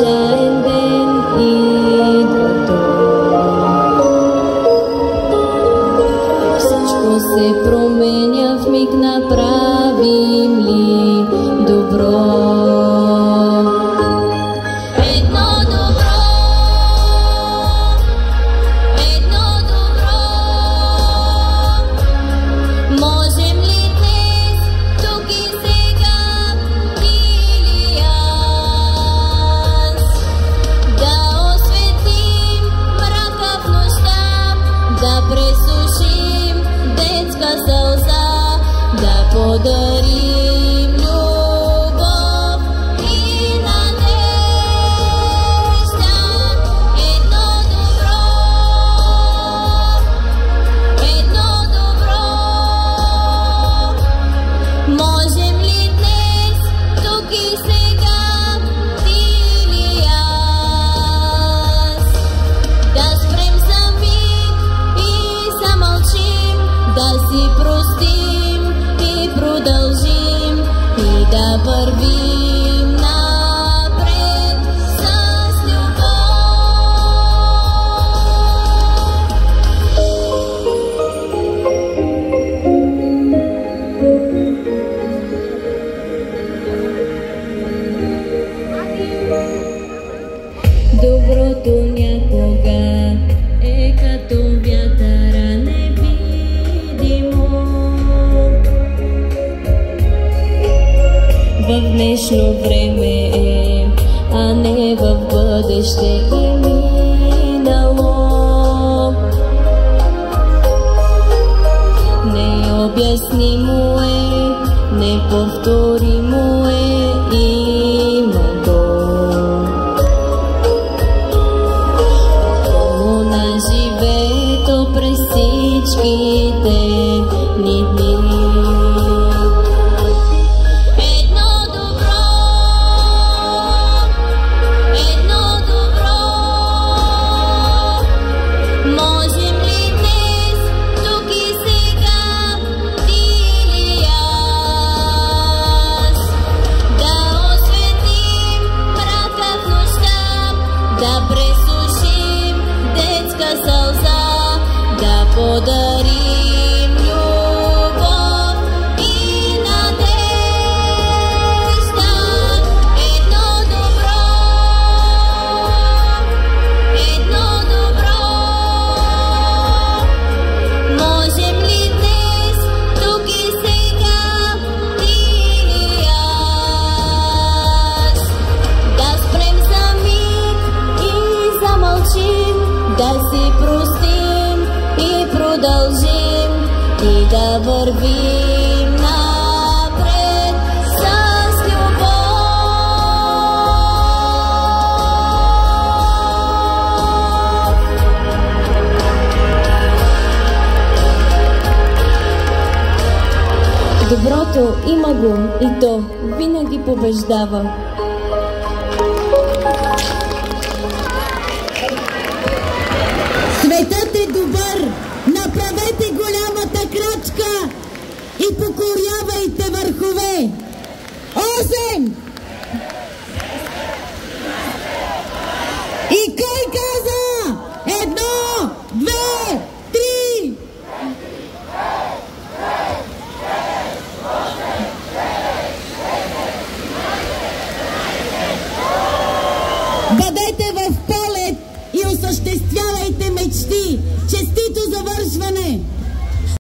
случайен ден идва той. Всичко се променя в миг, направим ли добро? Подарим любов и надежда, едно добро, можем ли днес, тук и сега, ти или аз, да спрем за миг и замълчим, да си простим и продължим и да вървим напред с доброто някога е като вятъра невидимо. В днешно време е, а не в бъдеще и минало. Необяснимо е, неповторимо е името на живето през всичките ни дни. Да пресушим детска сълза, да подарим любов и надежда, едно добро, можем ли днес, тук и сега, ти или аз, да спрем за миг и замълчим, да си простим и продължим и да вървим напред с любов. Доброто има го и то винаги побеждава. Светът е добър, направете голямата крачка и покорявайте върхове. 8! И кой каза? 1, 2, 3! Бъдете